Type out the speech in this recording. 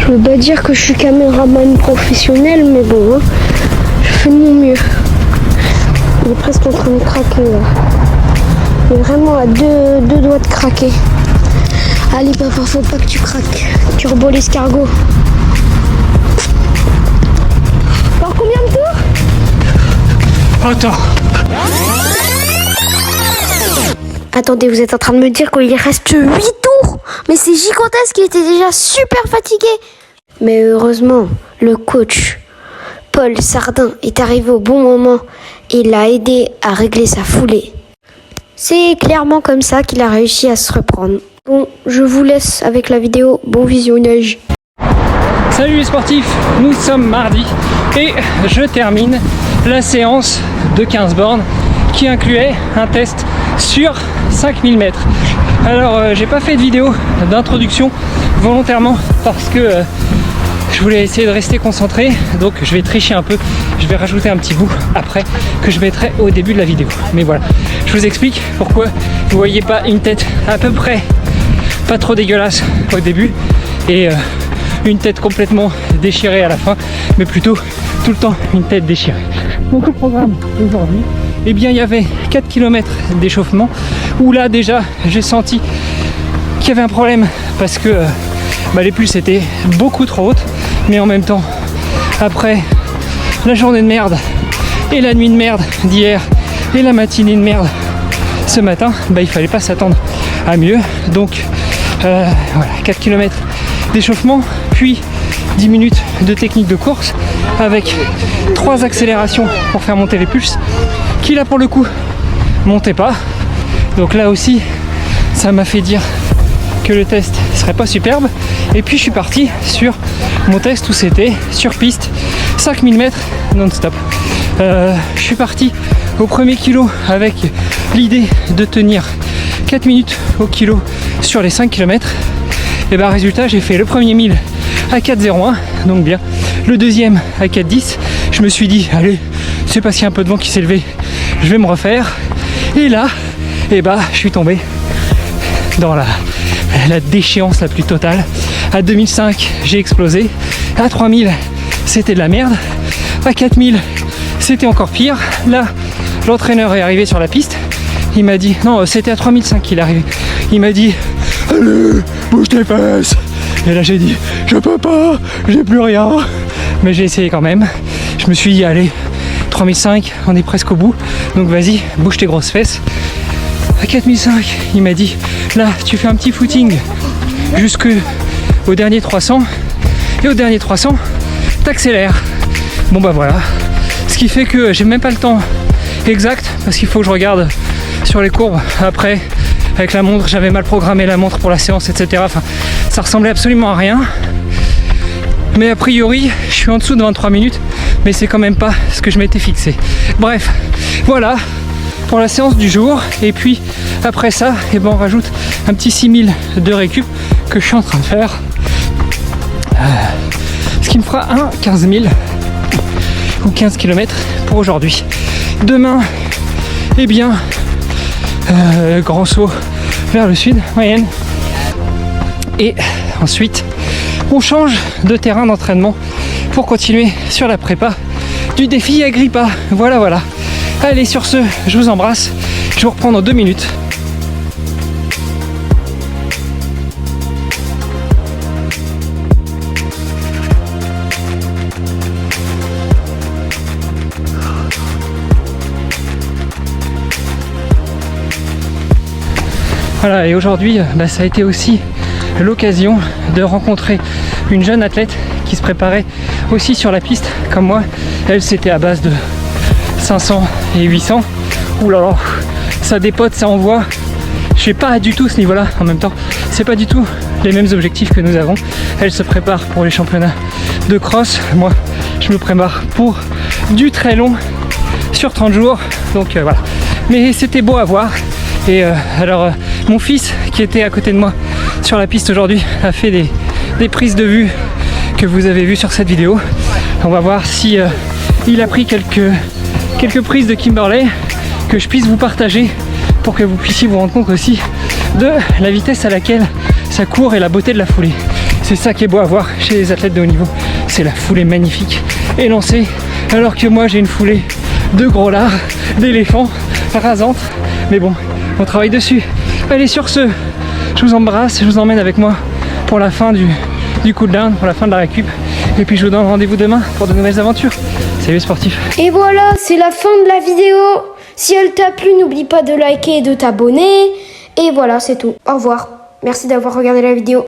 Je veux pas dire que je suis caméraman professionnel, mais bon, hein, je fais de mon mieux. Il est presque en train de craquer là. Il est vraiment à deux doigts de craquer. Allez papa, faut pas que tu craques. Turbo l'escargot. Encore combien de tours? Attends. Attendez, vous êtes en train de me dire qu'il reste 8 tours? Mais c'est gigantesque, il était déjà super fatigué. Mais heureusement, le coach Paul Sardin est arrivé au bon moment et l'a aidé à régler sa foulée. C'est clairement comme ça qu'il a réussi à se reprendre. Bon, je vous laisse avec la vidéo. Bon visionnage. Salut les sportifs, nous sommes mardi et je termine la séance de 15 bornes qui incluait un test sur 5000 mètres. Alors j'ai pas fait de vidéo d'introduction volontairement parce que je voulais essayer de rester concentré, donc je vais tricher un peu, je vais rajouter un petit bout après que je mettrai au début de la vidéo. Mais voilà, je vous explique pourquoi vous voyez pas une tête à peu près pas trop dégueulasse au début et une tête complètement déchirée à la fin, mais plutôt tout le temps une tête déchirée. Donc le programme aujourd'hui, eh bien il y avait 4 km d'échauffement où là déjà j'ai senti qu'il y avait un problème parce que les pulses étaient beaucoup trop hautes, mais en même temps après la journée de merde et la nuit de merde d'hier et la matinée de merde ce matin, il fallait pas s'attendre à mieux. Donc voilà, 4 km d'échauffement, puis 10 minutes de technique de course avec 3 accélérations pour faire monter les pulses qui là pour le coup montaient pas. Donc là aussi ça m'a fait dire que le test serait pas superbe, et puis je suis parti sur mon test où c'était sur piste 5000 mètres non-stop. Je suis parti au premier kilo avec l'idée de tenir 4 minutes au kilo sur les 5 km. Et résultat, j'ai fait le premier 1000 à 4,01, donc bien. Le deuxième à 4,10. Je me suis dit, allez, c'est parce qu'il y a un peu de vent qui s'est levé, je vais me refaire. Et là, je suis tombé dans la déchéance la plus totale. À 2005, j'ai explosé. À 3000, c'était de la merde. À 4000, c'était encore pire. Là, l'entraîneur est arrivé sur la piste. Il m'a dit, non, c'était à 3005 qu'il est arrivé. Il m'a dit, allez, bouge tes fesses. Et là j'ai dit, je peux pas, j'ai plus rien. Mais j'ai essayé quand même. Je me suis dit, allez, 3005, on est presque au bout. Donc vas-y, bouge tes grosses fesses. À 4005, il m'a dit, là, tu fais un petit footing jusqu'au dernier 300. Et au dernier 300, t'accélères. Bon voilà. Ce qui fait que j'ai même pas le temps exact, parce qu'il faut que je regarde sur les courbes après. Avec la montre, j'avais mal programmé la montre pour la séance, etc. Enfin, ça ressemblait absolument à rien. Mais a priori, je suis en dessous de 23 minutes, mais c'est quand même pas ce que je m'étais fixé. Bref, voilà pour la séance du jour. Et puis après ça, on rajoute un petit 6000 de récup que je suis en train de faire. Ce qui me fera un 15 000 ou 15 km pour aujourd'hui. Demain, grand saut vers le sud, moyenne. Et ensuite, on change de terrain d'entraînement pour continuer sur la prépa du défi Agrippa. Voilà. Allez, sur ce, je vous embrasse. Je vous reprends dans 2 minutes. Voilà, et aujourd'hui, ça a été aussi l'occasion de rencontrer une jeune athlète qui se préparait aussi sur la piste comme moi. Elle, c'était à base de 500 et 800. Ouh là là, ça dépote, ça envoie. Je suis pas du tout ce niveau-là. En même temps, c'est pas du tout les mêmes objectifs que nous avons. Elle se prépare pour les championnats de cross. Moi, je me prépare pour du très long sur 30 jours. Donc voilà. Mais c'était beau à voir. Et alors mon fils qui était à côté de moi sur la piste aujourd'hui a fait des prises de vue que vous avez vues sur cette vidéo. On va voir si il a pris quelques prises de Kimberley que je puisse vous partager pour que vous puissiez vous rendre compte aussi de la vitesse à laquelle ça court et la beauté de la foulée. C'est ça qui est beau à voir chez les athlètes de haut niveau. C'est la foulée magnifique et lancée, alors que moi j'ai une foulée de gros lards, d'éléphants, rasante. Mais bon, on travaille dessus. Allez, sur ce, je vous embrasse, je vous emmène avec moi pour la fin du cooldown, pour la fin de la récup. Et puis je vous donne rendez-vous demain pour de nouvelles aventures. Salut les sportifs. Et voilà, c'est la fin de la vidéo. Si elle t'a plu, n'oublie pas de liker et de t'abonner. Et voilà, c'est tout. Au revoir. Merci d'avoir regardé la vidéo.